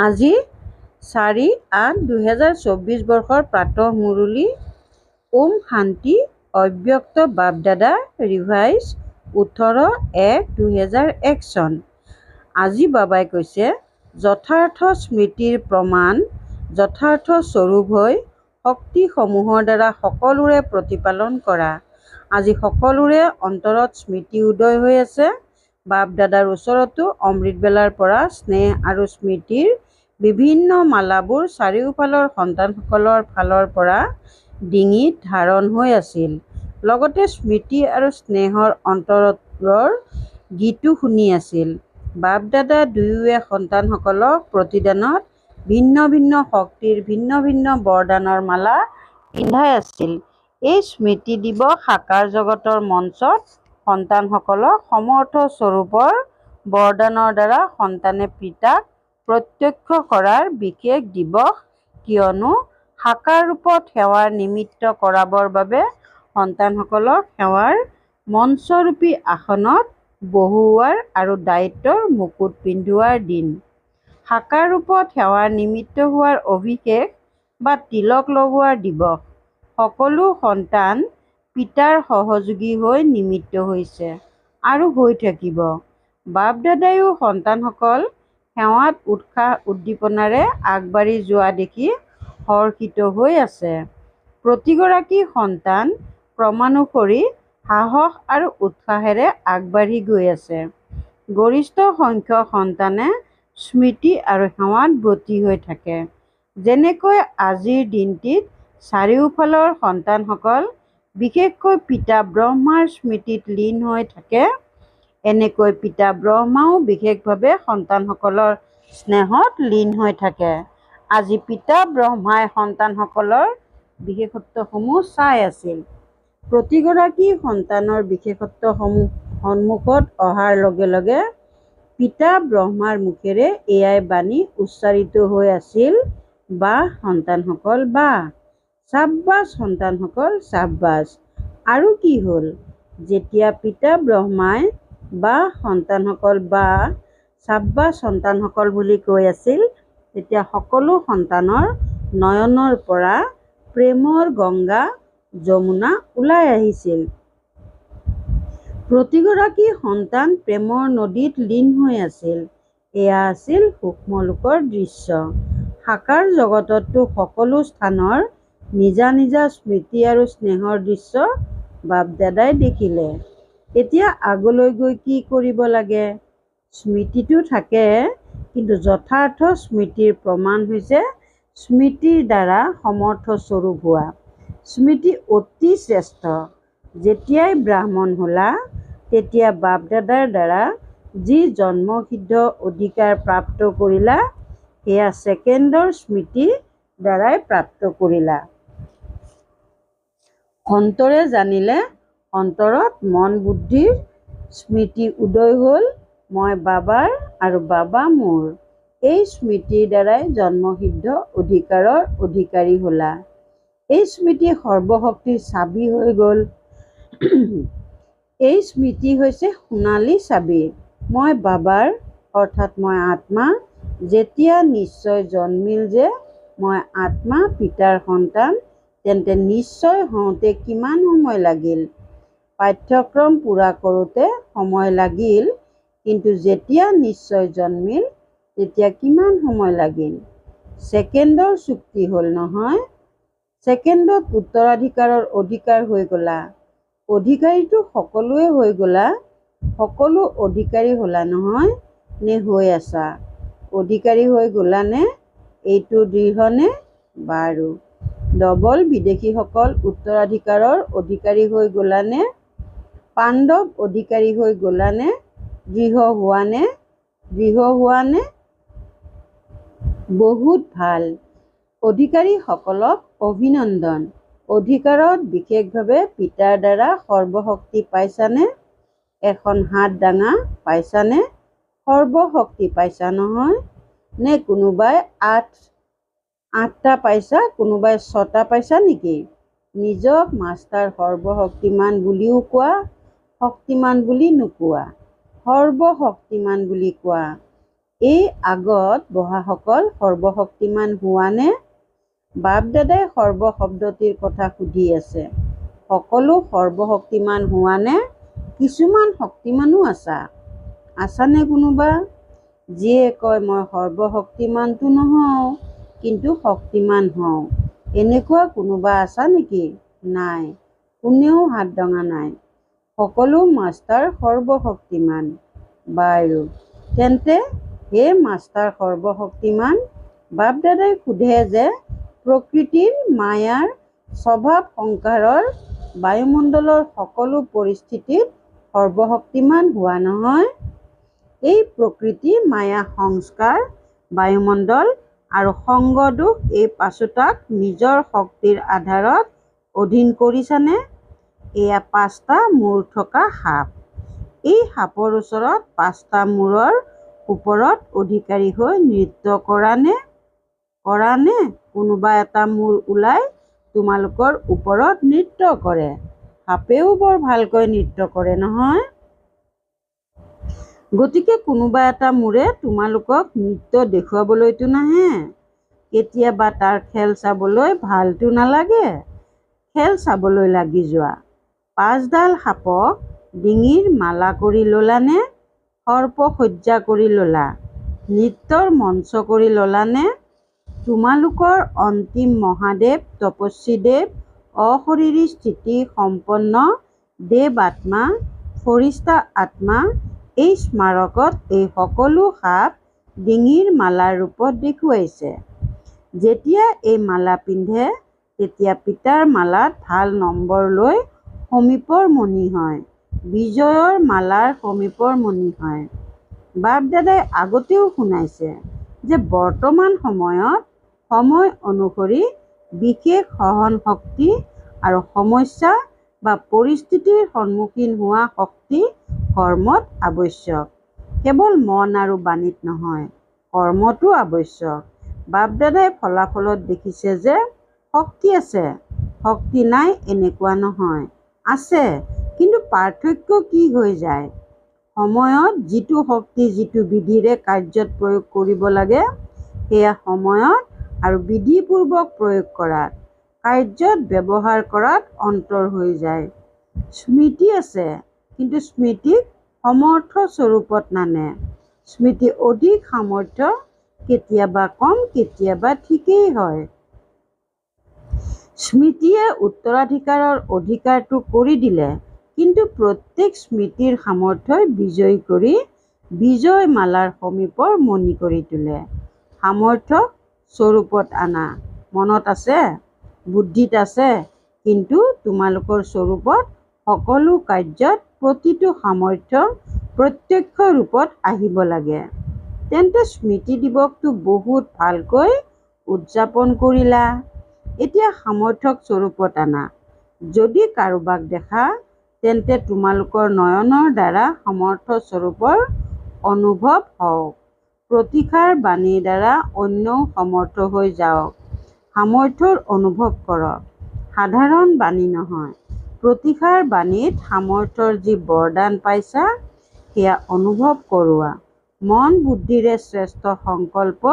আজি 4-8-2024 বৰ্ষৰ প্ৰাতঃ মুৰলী। ওম শান্তি অব্যক্ত বাপ-দাদা ৰিভাইজ 18-1-2001 চন। আজি বাবাই কৈছে, যথাৰ্থ স্মৃতিৰ প্ৰমাণ যথাৰ্থ স্বৰূপ হৈ শক্তিসমূহৰ দ্বাৰা সকলোৰে প্ৰতিপালন কৰা। আজি সকলোৰে অন্তৰত স্মৃতি উদয় হৈ আছে। বাপ-দাদাৰ ওচৰতো অমৃতবেলাৰ পৰা স্নেহ আৰু স্মৃতিৰ বিভিন্ন মালাবোৰ চাৰিওফালৰ সন্তানসকলৰ ফালৰ পৰা ডিঙিত ধাৰণ হৈ আছিল। লগতে স্মৃতি আৰু স্নেহৰ অন্তৰৰ গীতো শুনি আছিল। বাপ-দাদা দুয়োৱে সন্তানসকলক প্ৰতিদানত ভিন্ন ভিন্ন শক্তিৰ ভিন্ন ভিন্ন বৰদানৰ মালা পিন্ধাই আছিল। এই স্মৃতি দিৱস সাকাৰ জগতৰ মঞ্চত সন্তানসকলক সমৰ্থ স্বৰূপৰ বৰদানৰ দ্বাৰা সন্তানে পিতাক প্ৰত্যক্ষ কৰাৰ বিশেষ দিৱস, কিয়নো সাকাৰ ৰূপত সেৱাৰ নিমিত্ত কৰাবৰ বাবে সন্তানসকলক সেৱাৰ মঞ্চৰূপী আসনত বহুওৱাৰ আৰু দায়িত্বৰ মুকুট পিন্ধোৱাৰ দিন। সাকাৰ ৰূপত সেৱাৰ নিমিত্ত হোৱাৰ অভিষেক বা তিলক লগোৱাৰ দিৱস। সকলো সন্তান পিতাৰ সহযোগী হৈ নিমিত্ত হৈছে আৰু হৈ থাকিব। বাপ-দাদায়ো সন্তানসকল সেৱাত উৎসাহ উদ্দীপনাৰে আগবাঢ়ি যোৱা দেখি হৰ্ষিত হৈ আছে। প্ৰতিগৰাকী সন্তান ক্ৰমানুসৰি সাহস আৰু উৎসাহেৰে আগবাঢ়ি গৈ আছে। গৰিষ্ঠ সংখ্যক সন্তানে স্মৃতি আৰু সেৱাত ব্ৰতী হৈ থাকে। যেনেকৈ আজিৰ দিনটিত চাৰিওফালৰ সন্তানসকল বিশেষকৈ পিতা ব্ৰহ্মাৰ স্মৃতিত লীন হৈ থাকে, এনেকৈ পিতা ব্ৰহ্মাও বিশেষভাৱে সন্তানসকলৰ স্নেহত লীন হৈ থাকে। আজি পিতা ব্ৰহ্মাই সন্তানসকলৰ বিশেষত্বসমূহ চাই আছিল। প্ৰতিগৰাকী সন্তানৰ বিশেষত্বসমূহ সন্মুখত অহাৰ লগে লগে পিতা ব্ৰহ্মাৰ মুখেৰে এয়াই বাণী উচ্চাৰিত হৈ আছিল, বাহ সন্তানসকল বাহ, চাব্বাছ সন্তানসকল চাব্বাছ। আৰু কি হ'ল? যেতিয়া পিতা ব্ৰহ্মাই বাহ সন্তানসকল বাহ, চাব্বাছ সন্তানসকল বুলি কৈ আছিল, তেতিয়া সকলো সন্তানৰ নয়নৰ পৰা প্ৰেমৰ গংগা যমুনা ওলাই আহিছিল। প্ৰতিগৰাকী সন্তান প্ৰেমৰ নদীত লীন হৈ আছিল। এয়া আছিল সূক্ষ্মলোকৰ দৃশ্য। সাকাৰ জগততো সকলো স্থানৰ নিজা নিজা স্মৃতি আৰু স্নেহৰ দৃশ্য বাপ-দাদাই দেখিলে। এতিয়া আগলৈ গৈ কি কৰিব লাগে? স্মৃতিটো থাকে, কিন্তু যথাৰ্থ স্মৃতিৰ প্ৰমাণ হৈছে স্মৃতিৰ দ্বাৰা সমৰ্থ স্বৰূপ হোৱা। স্মৃতি অতি শ্ৰেষ্ঠ। যেতিয়াই ব্ৰাহ্মণ হ'লা, তেতিয়া বাপ-দাদাৰ দ্বাৰা যি জন্মসিদ্ধ অধিকাৰ প্ৰাপ্ত কৰিলা, সেয়া ছেকেণ্ডৰ স্মৃতিৰ দ্বাৰাই প্ৰাপ্ত কৰিলা। অন্তৰে জানিলে, অন্তৰত মন বুদ্ধিৰ স্মৃতি উদয় হ'ল, মই বাবাৰ আৰু বাবা মোৰ। এই স্মৃতিৰ দ্বাৰাই জন্মসিদ্ধ অধিকাৰৰ অধিকাৰী হ'লা। এই স্মৃতি সৰ্বশক্তিৰ চাবি হৈ গ'ল। এই স্মৃতি হৈছে সোণালী চাবি। মই বাবাৰ অৰ্থাৎ মই আত্মা। যেতিয়া নিশ্চয় জন্মিল যে মই আত্মা পিতাৰ সন্তান, তেন্তে নিশ্চয় হওঁতে কিমান সময় লাগিল? পাঠ্যক্ৰম পূৰা কৰোঁতে সময় লাগিল, কিন্তু যেতিয়া নিশ্চয় জন্মিল তেতিয়া কিমান সময় লাগিল? ছেকেণ্ডৰ চুক্তি হ'ল নহয়। ছেকেণ্ডত উত্তৰাধিকাৰৰ অধিকাৰ হৈ গ'লা। অধিকাৰীতো সকলোৱে হৈ গ'লা। সকলো অধিকাৰী হ'লা নহয়, নে হৈ আছা? অধিকাৰী হৈ গ'লানে? এইটো দৃঢ়নে? বাৰু। ডবল বিদেশীসকল উত্তৰাধিকাৰৰ অধিকাৰী হৈ গ'লানে? পাণ্ডৱ অধিকাৰী হৈ গ'লানে? দৃঢ় হোৱানে? দৃঢ় হোৱানে? বহুত ভাল। অধিকাৰীসকলক অভিনন্দন। অধিকাৰত বিশেষভাৱে পিতাৰ দ্বাৰা সৰ্বশক্তি পাইছানে? এখন হাত দাঙা। পাইছানে? সৰ্বশক্তি পাইছা নহয়? নে কোনোবাই আঠটা পাইছা, কোনোবাই 6টা পাইছা নেকি? নিজক মাষ্টাৰ সৰ্বশক্তিমান বুলিও কোৱা, শক্তিমান বুলি নোকোৱা। সৰ্বশক্তিমান বুলি কোৱা। এই আগত বহাসকল সৰ্বশক্তিমান হোৱানে? বাপ দাদাই সৰ্ব শব্দটিৰ কথা সুধি আছে। সকলো সৰ্বশক্তিমান হোৱানে? কিছুমান শক্তিমানো আছানে কোনোবা? যিয়ে কয় মই সৰ্বশক্তিমানটো নহওঁ, কিন্তু শক্তিমান হওঁ, এনেকুৱা কোনোবা আছা নেকি? নাই, কোনেও হাত দঙা নাই। সকলো মাষ্টাৰ সৰ্বশক্তিমান। বাৰু তেন্তে হে মাষ্টাৰ সৰ্বশক্তিমান, বাপ দাদাই সোধে যে প্ৰকৃতিৰ মায়াৰ স্বভাৱ সংসাৰৰ বায়ুমণ্ডলৰ সকলো পৰিস্থিতিত সৰ্বশক্তিমান হোৱা নহয়? এই প্ৰকৃতি মায়া সংস্কাৰ বায়ুমণ্ডল আৰু সংগ দুখ এই পাঁচোটাক নিজৰ শক্তিৰ আধাৰত অধীন কৰিছানে? এয়া 5টা মূৰ থকা সাপ। এই সাপৰ ওচৰত 5টা মূৰৰ ওপৰত অধিকাৰী হৈ নৃত্য কৰা নে? কোনোবা এটা মূৰ ওলাই তোমালোকৰ ওপৰত নৃত্য কৰে। সাপেও বৰ ভালকৈ নৃত্য কৰে নহয়। গতিকে কোনোবা এটা মূৰে তোমালোকক নৃত্য দেখুৱাবলৈতো নাহে। কেতিয়াবা তাৰ খেল চাবলৈ ভালতো নালাগে? খেল চাবলৈ লাগি যোৱা। 5ডাল সাপক ডিঙিৰ মালা কৰি ল'লানে? সৰ্পসজ্জা কৰি ল'লা? নৃত্যৰ মঞ্চ কৰি ল'লানে? তোমালোকৰ অন্তিম মহাদেৱ তপস্বী দেৱ অশৰীৰী স্থিতি সম্পন্ন দেৱ আত্মা ফৰিষ্টা আত্মা এই স্মাৰকত এই সকলো সাপ ডিঙিৰ মালাৰ ৰূপত দেখুৱাইছে। যেতিয়া এই মালা পিন্ধে তেতিয়া পিতাৰ মালাত ভাল নম্বৰ লৈ সমীপৰ মণি হয়, বিজয়ৰ মালাৰ সমীপৰ মণি হয়। বাপ দাদাই আগতেও শুনাইছে যে বৰ্তমান সময়ত সময় অনুসৰি বিশেষ সহন শক্তি আৰু সমস্যা বা পৰিস্থিতিৰ সন্মুখীন হোৱা শক্তি কৰ্মত আৱশ্যক। কেৱল মন আৰু বাণীত নহয়, কৰ্মতো আৱশ্যক। বাপ দাদাই ফলাফলত দেখিছে যে শক্তি আছে, শক্তি নাই এনেকুৱা নহয়, আছে, কিন্তু পাৰ্থক্য কি হৈ যায়? সময়ত যিটো শক্তি যিটো বিধিৰে কাৰ্যত প্ৰয়োগ কৰিব লাগে সেয়া সময়ত আৰু বিধিপূৰ্বক প্ৰয়োগ কৰাত, কাৰ্যত ব্যৱহাৰ কৰাত অন্তৰ হৈ যায়। স্মৃতি আছে, কিন্তু স্মৃতিক সমৰ্থ স্বৰূপত নানে। স্মৃতি অধিক সামৰ্থ্য, কেতিয়াবা কম, কেতিয়াবা ঠিকেই হয়। স্মৃতিয়ে উত্তৰাধিকাৰৰ অধিকাৰটো কৰি দিলে, কিন্তু প্ৰত্যেক স্মৃতিৰ সামৰ্থ্যই বিজয়ী কৰি বিজয় মালাৰ সমীপৰ মণি কৰি তোলে। সামৰ্থ্যক স্বৰূপত আনা, মনত আছে, বুদ্ধিত আছে, কিন্তু তোমালোকৰ স্বৰূপত সকলো কাৰ্যত প্ৰতিটো সামৰ্থ্য প্ৰত্যক্ষ ৰূপত আহিব লাগে। তেন্তে স্মৃতি দিৱসটো বহুত ভালকৈ উদযাপন কৰিলা। এতিয়া সামৰ্থ্যক স্বৰূপত আনা। যদি কাৰোবাক দেখা তেন্তে তোমালোকৰ নয়নৰ দ্বাৰা সামৰ্থ্য স্বৰূপৰ অনুভৱ হওক। প্ৰতিষাৰ বাণীৰ দ্বাৰা অন্যও সমৰ্থ হৈ যাওক। সামৰ্থ্যৰ অনুভৱ কৰক, সাধাৰণ বাণী নহয়। প্ৰতিষাৰ বাণীত সামৰ্থ্যৰ যি বৰদান পাইছা সেয়া অনুভৱ কৰোৱা। মন বুদ্ধিৰে শ্ৰেষ্ঠ সংকল্প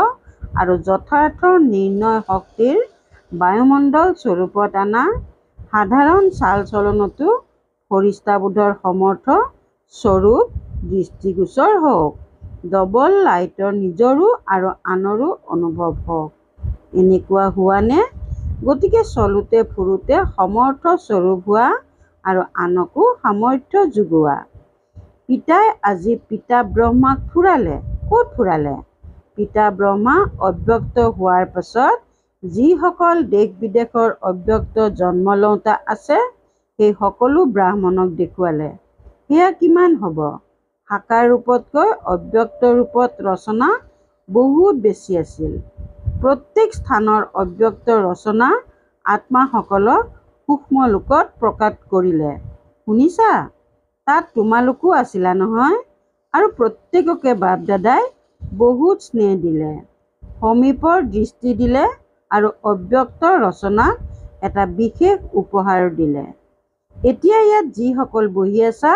আৰু যথাৰ্থ নিৰ্ণয় শক্তিৰ বায়ুমণ্ডল স্বৰূপত আনা। সাধাৰণ চাল চলনতো ফৰিষ্টাবোধৰ সমৰ্থ স্বৰূপ দৃষ্টিগোচৰ হওক। ডবল লাইটৰ নিজৰো আৰু আনৰো অনুভৱ হওক। এনেকুৱা হোৱানে? গতিকে চলোতে ফুৰোতে সমৰ্থ স্বৰূপ হোৱা আৰু আনকো সামৰ্থ্য যোগোৱা। পিতাই আজি পিতা ব্ৰহ্মাক ফুৰালে। ক'ত ফুৰালে? পিতা ব্ৰহ্মা অব্যক্ত হোৱাৰ পাছত যিসকল দেশ বিদেশৰ অব্যক্ত জন্ম লওঁতা আছে সেই সকলো ব্ৰাহ্মণক দেখুৱালে। সেয়া কিমান হ'ব? সাকাৰ ৰূপতকৈ অব্যক্ত ৰূপত ৰচনা বহুত বেছি আছিল। প্ৰত্যেক স্থানৰ অব্যক্ত ৰচনা আত্মাসকলক সূক্ষ্ম লোকত প্ৰকাশ কৰিলে। শুনিছা? তাত তোমালোকো আছিলা নহয়? আৰু প্ৰত্যেককে বাপ দাদাই বহুত স্নেহ দিলে, সমীপৰ দৃষ্টি দিলে আৰু অব্যক্ত ৰচনাক এটা বিশেষ উপহাৰো দিলে। এতিয়া ইয়াত যিসকল বহি আছা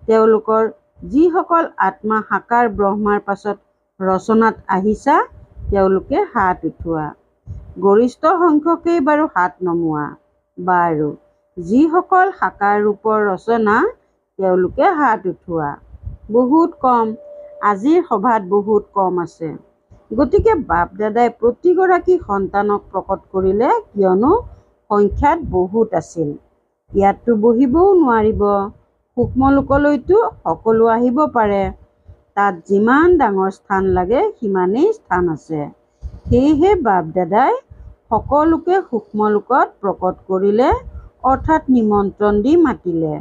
তেওঁলোকৰ যিসকল আত্মা সাকাৰ ব্ৰহ্মাৰ পাছত ৰচনাত আহিছা তেওঁলোকে হাত উঠোৱা। গৰিষ্ঠ সংখ্যকেই বাৰু হাত নমোৱা। বাৰু, যিসকল সাকাৰ ৰূপৰ ৰচনা তেওঁলোকে হাত উঠোৱা। বহুত কম, আজিৰ সভাত বহুত কম আছে। গতিকে বাপ দাদাই প্ৰতিগৰাকী সন্তানক প্ৰকট কৰিলে, কিয়নো সংখ্যাত বহুত আছিল। ইয়াততো বহিবও নোৱাৰিব। সূক্ষ্মলোকলৈতো সকলো আহিব পাৰে। তাত যিমান ডাঙৰ স্থান লাগে সিমানেই স্থান আছে। সেয়েহে বাপ দাদাই সকলোকে সূক্ষ্মলোকত প্ৰকট কৰিলে, অৰ্থাৎ নিমন্ত্ৰণ দি মাতিলে।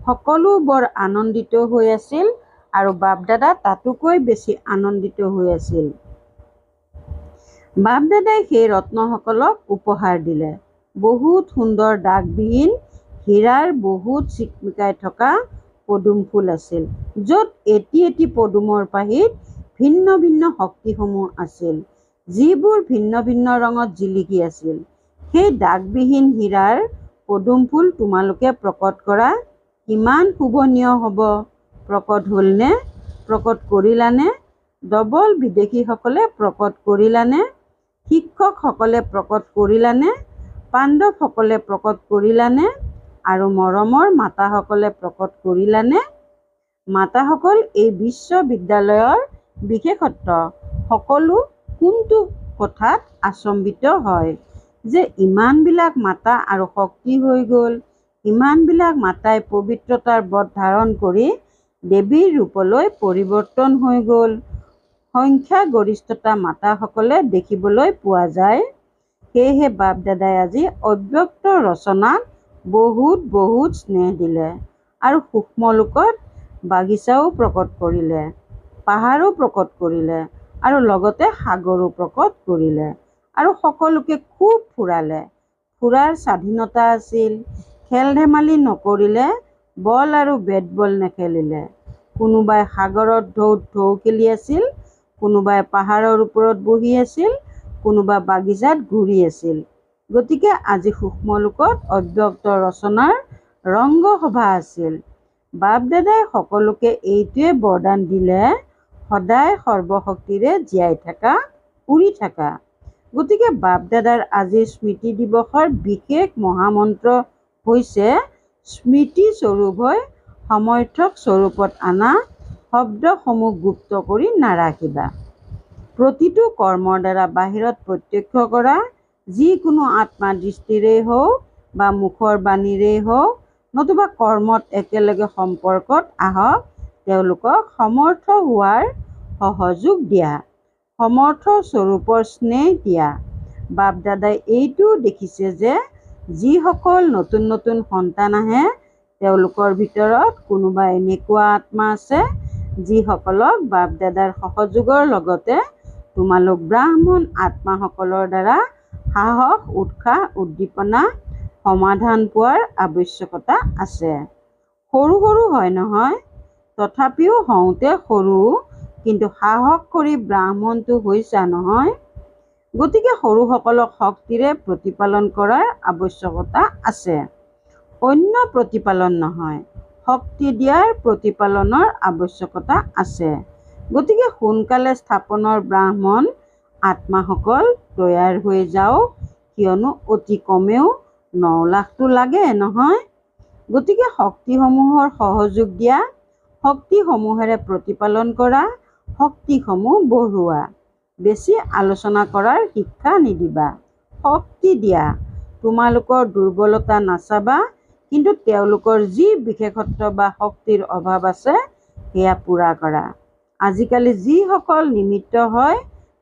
সকলো বৰ আনন্দিত হৈ আছিল আৰু বাপ দাদা তাতোকৈ বেছি আনন্দিত হৈ আছিল। বাপ দাদাই সেই ৰত্নসকলক উপহাৰ দিলে। বহুত সুন্দৰ দাগবিহীন হীৰাৰ বহুত চিকমিকাই থকা পদুম ফুল আছিল, য'ত এটি এটি পদুমৰ পাহিত ভিন্ন ভিন্ন শক্তিসমূহ আছিল, যিবোৰ ভিন্ন ভিন্ন ৰঙত জিলিকি আছিল। সেই দাগবিহীন হীৰাৰ পদুম ফুল তোমালোকে প্ৰকট কৰা কিমান শোভনীয় হ'ব। প্ৰকট হ'লনে? প্ৰকট কৰিলানে? ডবল বিদেশীসকলে প্ৰকট কৰিলানে? শিক্ষকসকলে প্ৰকট কৰিলানে? পাণ্ডৱসকলে প্ৰকট কৰিলানে? আৰু মৰমৰ মাতাসকলে প্ৰকট কৰিলানে? মাতাসকল এই বিশ্ববিদ্যালয়ৰ বিশেষত্ব। সকলো কোনটো কথাত আচম্বিত হয় যে ইমানবিলাক মাতা আৰু শক্তি হৈ গ'ল। ইমানবিলাক মাতাই পবিত্ৰতাৰ বধ ধাৰণ কৰি দেৱীৰ ৰূপলৈ পৰিৱৰ্তন হৈ গ'ল। সংখ্যাগৰিষ্ঠতা মাতাসকলে দেখিবলৈ পোৱা যায়। সেয়েহে বাপ দাদাই আজি অব্যক্ত ৰচনাক বহুত বহুত স্নেহ দিলে আৰু সূক্ষ্মলোকত বাগিচাও প্ৰকট কৰিলে, পাহাৰো প্ৰকট কৰিলে আৰু লগতে সাগৰো প্ৰকট কৰিলে আৰু সকলোকে খুব ফুৰালে। ফুৰাৰ স্বাধীনতা আছিল। খেল ধেমালি নকৰিলে, বল আৰু বেট বল নেখেলিলে। কোনোবাই সাগৰত ঢৌ খেলি আছিল, কোনোবাই পাহাৰৰ ওপৰত বহি আছিল, কোনোবা বাগিচাত ঘূৰি আছিল। গতিকে আজি সূক্ষ্মলোকত অব্যক্ত ৰচনাৰ ৰংগসভা আছিল। বাপ দাদাই সকলোকে এইটোৱে বৰদান দিলে, সদায় সৰ্বশক্তিৰে জীয়াই থাকা, উৰি থাকা। গতিকে বাপ দাদাৰ আজিৰ স্মৃতি দিৱসৰ বিশেষ মহামন্ত্ৰ হৈছে স্মৃতি স্বৰূপ হৈ সমৰ্থক স্বৰূপত আনা শব্দসমূহ গুপ্ত কৰি নাৰাখিবা। প্ৰতিটো কৰ্মৰ দ্বাৰা বাহিৰত প্ৰত্যক্ষ কৰা যিকোনো আত্মা দৃষ্টিৰেই হওক বা মুখৰ বাণীৰেই হওক, নতুবা কৰ্মত একেলগে সম্পৰ্কত আহক, তেওঁলোকক সমৰ্থ হোৱাৰ সহযোগ দিয়া, সমৰ্থ স্বৰূপৰ স্নেহ দিয়া। বাপ দাদাই এইটোও দেখিছে যে যিসকল নতুন নতুন সন্তান আহে, তেওঁলোকৰ ভিতৰত কোনোবা এনেকুৱা আত্মা আছে যিসকলক বাপ দাদাৰ সহযোগৰ লগতে তোমালোক ব্ৰাহ্মণ আত্মাসকলৰ দ্বাৰা সাহস, উৎসাহ, উদ্দীপনা, সমাধান পোৱাৰ আৱশ্যকতা আছে। সৰু সৰু হয় নহয়, তথাপিও হওঁতে সৰু, কিন্তু সাহস কৰি ব্ৰাহ্মণটো হৈছা নহয়। গতিকে সৰুসকলক শক্তিৰে প্ৰতিপালন কৰাৰ আৱশ্যকতা আছে। অন্য প্ৰতিপালন নহয়, শক্তি দিয়াৰ প্ৰতিপালনৰ আৱশ্যকতা আছে। গতিকে সোনকালে স্থাপনৰ ব্ৰাহ্মণ আত্মাসকল তৈয়াৰ হৈ যাওক, কিয়নো অতি কমেও 9 লাখটো লাগে নহয়। গতিকে শক্তিসমূহৰ সহযোগ দিয়া, শক্তিসমূহেৰে প্ৰতিপালন কৰা, শক্তিসমূহ বঢ়োৱা। বেছি আলোচনা কৰাৰ শিক্ষা নিদিবা, শক্তি দিয়া। তোমালোকৰ দুৰ্বলতা নাচাবা, কিন্তু তেওঁলোকৰ যি বিশেষত্ব বা শক্তিৰ অভাৱ আছে সেয়া পূৰা কৰা। আজিকালি যিসকল নিমিত্ত হয়,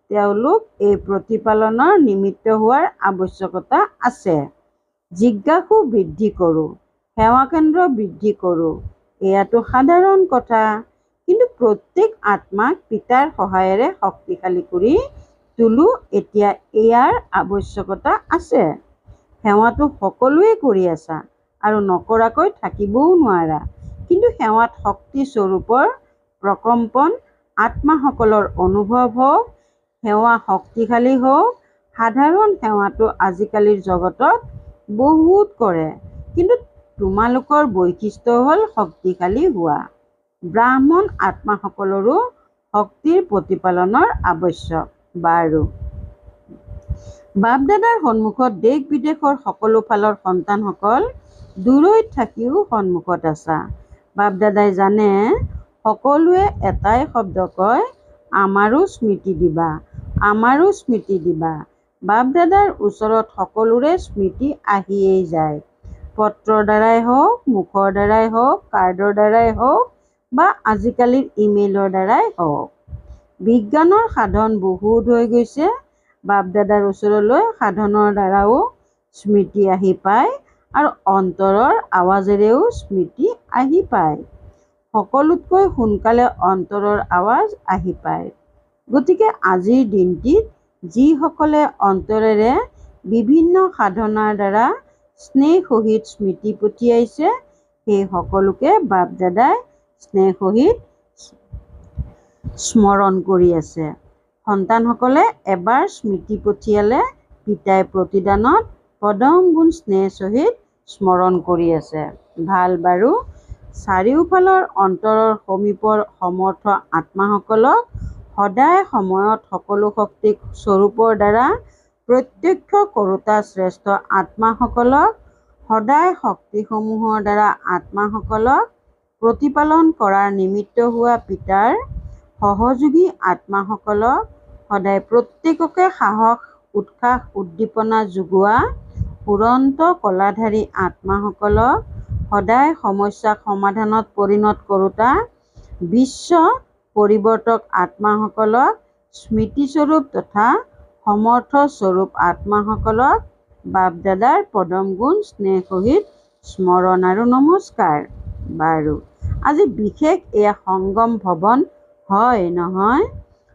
তেওঁলোক এই প্ৰতিপালনৰ নিমিত্ত হোৱাৰ আৱশ্যকতা আছে। জিজ্ঞাসু বৃদ্ধি কৰোঁ, সেৱাকেন্দ্ৰ বৃদ্ধি কৰোঁ, এয়াতো সাধাৰণ কথা। কিন্তু প্ৰত্যেক আত্মাক পিতাৰ সহায়েৰে শক্তিশালী কৰি তোলো, এতিয়া ইয়াৰ আৱশ্যকতা আছে। সেৱাটো সকলোৱে কৰি আছা আৰু নকৰাকৈ থাকিবও নোৱাৰা। কিন্তু সেৱাত শক্তি স্বৰূপৰ প্ৰকম্পন আত্মাসকলৰ অনুভৱ হওক, সেৱা শক্তিশালী হওক। সাধাৰণ সেৱাটো আজিকালিৰ জগতত বহুত কৰে, কিন্তু তোমালোকৰ বৈশিষ্ট্য হ'ল শক্তিশালী হোৱা। ব্ৰাহ্মণ আত্মাসকলৰো শক্তিৰ প্ৰতিপালনৰ আৱশ্যক। বাৰু, বাপ দাদাৰ সন্মুখত দেশ বিদেশৰ সকলো ফালৰ সন্তানসকল দূৰৈত থাকিও সন্মুখত আছা। বাপ দাদাই জানে সকলোৱে এটাই শব্দ কয়, আমাৰো স্মৃতি দিবা, আমাৰো স্মৃতি দিবা। বাপ দাদাৰ ওচৰত সকলোৰে স্মৃতি আহিয়েই যায়। পত্ৰৰ দ্বাৰাই হওক, মুখৰ দ্বাৰাই হওক, কাৰ্ডৰ দ্বাৰাই হওক বা আজিকালিৰ ইমেইলৰ দ্বাৰাই হওক। বিজ্ঞানৰ সাধন বহুত হৈ গৈছে। বাপ দাদাৰ ওচৰলৈ সাধনৰ দ্বাৰাও স্মৃতি আহি পায় আৰু অন্তৰৰ আৱাজেৰেও স্মৃতি আহি পায়। সকলোতকৈ সোনকালে অন্তৰৰ আৱাজ আহি পায়। গতিকে আজিৰ দিনটিত যিসকলে অন্তৰেৰে বিভিন্ন সাধনাৰ দ্বাৰা স্নেহ সহিত স্মৃতি পঠিয়াইছে, সেই সকলোকে বাপ দাদাই স্নেহ সহিত স্মৰণ কৰি আছে। সন্তানসকলে এবাৰ স্মৃতি পঠিয়ালে পিতাই প্ৰতিদানত পদম গুণ স্নেহ সহিত স্মৰণ কৰি আছে। ভাল, বাৰু, চাৰিওফালৰ অন্তৰৰ সমীপৰ সমৰ্থ আত্মাসকলক সদায় সময়ত সকলো শক্তি স্বৰূপৰ দ্বাৰা প্ৰত্যক্ষ কৰোতা শ্ৰেষ্ঠ আত্মাসকলক সদায় শক্তিসমূহৰ দ্বাৰা আত্মাসকলক প্ৰতিপালন কৰাৰ নিমিত্ত হোৱা পিতাৰ সহযোগী আত্মাসকলক সদায় প্ৰত্যেককে সাহস, উৎসাহ, উদ্দীপনা যোগোৱা উৰন্ত কলাধাৰী আত্মাসকলক সদায় সমস্যা সমাধানত পৰিণত কৰোতা বিশ্ব পৰিৱৰ্তক আত্মাসকলক স্মৃতিস্বৰূপ তথা সমৰ্থ স্বৰূপ আত্মাসকলক বাপ দাদাৰ পদম গুণ স্নেহ সহিত স্মৰণ আৰু নমস্কাৰ। বাৰু, আজি বিশেষ এয়া সংগম ভৱন হয় নহয়?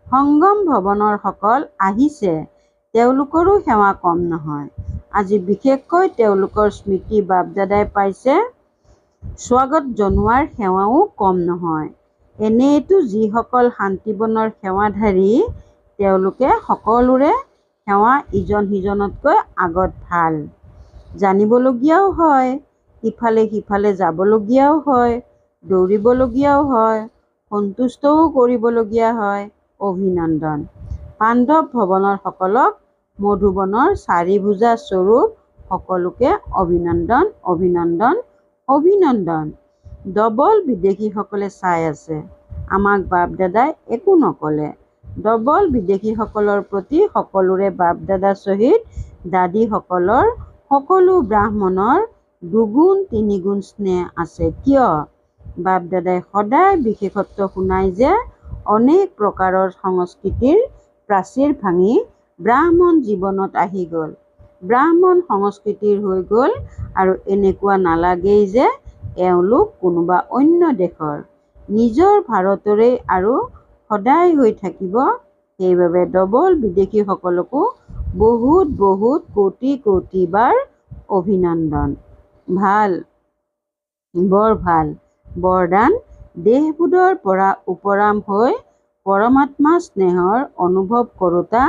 সংগম ভৱনৰ সকল আহিছে, তেওঁলোকৰো সেৱা কম নহয়। আজি বিশেষকৈ তেওঁলোকৰ স্মৃতি বাপ দাদাই পাইছে, স্বাগত জনোৱাৰ সেৱাও কম নহয়। এনেয়েতো যিসকল শান্তিবনৰ সেৱাধাৰী, তেওঁলোকে সকলোৰে সেৱা ইজন সিজনতকৈ আগত ভাল। জানিবলগীয়াও হয়, ইফালে সিফালে যাবলগীয়াও হয়, দৌৰিবলগীয়াও হয়, সন্তুষ্টও কৰিবলগীয়া হয়। অভিনন্দন। পাণ্ডৱ ভৱনৰ সকলক মধুবনৰ চাৰিভুজা স্বৰূপ সকলোকে অভিনন্দন, অভিনন্দন, অভিনন্দন। ডবল বিদেশীসকলে চাই আছে, আমাক বাপ দাদাই একো নকলে। ডবল বিদেশীসকলৰ প্ৰতি সকলোৰে বাপ দাদা সহিত দাদীসকলৰ সকলো ব্ৰাহ্মণৰ দুগুণ তিনিগুণ স্নেহ আছে। কিয়? বাপ দাদাই সদায় বিশেষত্ব শুনাই যে অনেক প্ৰকাৰৰ সংস্কৃতিৰ প্ৰাচীৰ ভাঙি ব্ৰাহ্মণ জীৱনত আহি গ'ল, ব্ৰাহ্মণ সংস্কৃতিৰ হৈ গ'ল আৰু এনেকুৱা নালাগেই যে এওঁলোক কোনোবা অন্য দেশৰ, নিজৰ ভাৰতৰেই আৰু সদায় হৈ থাকিব। সেইবাবে ডবল বিদেশীসকলকো বহুত বহুত কোটি কোটি বাৰ অভিনন্দন। ভাল, বৰ ভাল। বৰদান, দেহবোধৰ পৰা উপৰাম হৈ পৰমাত্মা স্নেহৰ অনুভৱ কৰোতা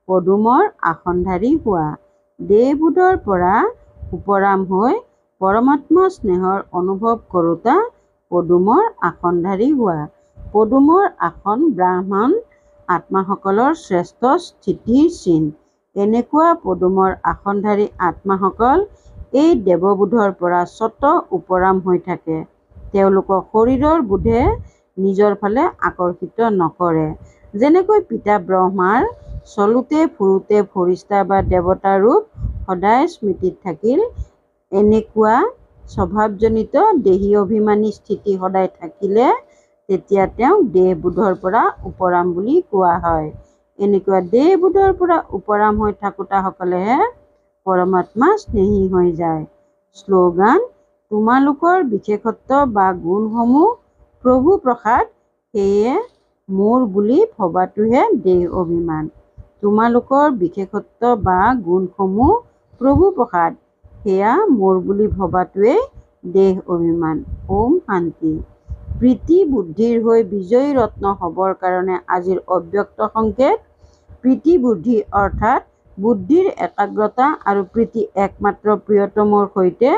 পদুমৰ আসনধাৰী হোৱা। দেহবোধৰ পৰা উপৰাম হৈ পৰমাত্মা স্নেহৰ অনুভৱ কৰোতা পদুমৰ আসনধাৰী হোৱা। পদুমৰ আসন ব্ৰাহ্মণ আত্মাসকলৰ শ্ৰেষ্ঠ স্থিতিৰ চিন। এনেকুৱা পদুমৰ আসনধাৰী আত্মাসকল এই দেৱবোধৰ পৰা স্বত উপৰাম হৈ থাকে। তেওঁলোকক শৰীৰৰ বোধে নিজৰ ফালে আকৰ্ষিত নকৰে। যেনেকৈ পিতা ব্ৰহ্মাৰ চলোতে ফুৰোতে ফৰিষ্টা বা দেৱতা ৰূপ সদায় স্মৃতিত থাকিল, এনেকুৱা স্বভাৱজনিত দেহী অভিমানী স্থিতি সদায় থাকিলে তেতিয়া তেওঁক দেহবোধৰ পৰা উপৰাম বুলি কোৱা হয়। এনেকুৱা দেহবোধৰ পৰা উপৰাম হৈ থাকোতাসকলেহে পৰমাত্মা স্নেহী হৈ যায়। শ্লোগান, তোমালোকৰ বিশেষত্ব বা গুণসমূহ প্ৰভু প্ৰসাদ, সেয়ে মোৰ বুলি ভবাটোহে দেহ অভিমান। তোমালোকৰ বিশেষত্ব বা গুণসমূহ প্ৰভু প্ৰসাদ, সেয়া মোৰ বুলি ভবাটোৱেই দেহ অভিমান। ওম শান্তি। প্ৰীতি বুদ্ধিৰ হৈ বিজয়ী ৰত্ন হ'বৰ কাৰণে আজিৰ অব্যক্ত সংকেত। প্ৰীতি বুদ্ধি অৰ্থাৎ বুদ্ধিৰ একাগ্ৰতা আৰু প্ৰীতি একমাত্ৰ প্ৰিয়তমৰ সৈতে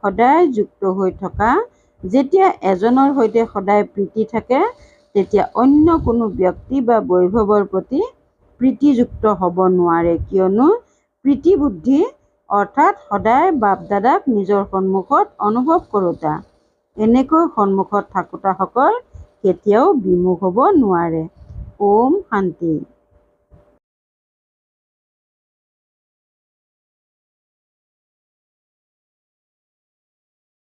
সদায় যুক্ত হৈ থকা। যেতিয়া এজনৰ সৈতে সদায় প্ৰীতি থাকে তেতিয়া অন্য কোনো ব্যক্তি বা বৈভৱৰ প্ৰতি প্ৰীতিযুক্ত হ'ব নোৱাৰে, কিয়নো প্ৰীতিবুদ্ধি অৰ্থাৎ সদায় বাপ দাদাক নিজৰ সন্মুখত অনুভৱ কৰোঁতা। এনেকৈ সন্মুখত থাকোঁতাসকল কেতিয়াও বিমুখ হ'ব নোৱাৰে। ওম শান্তি।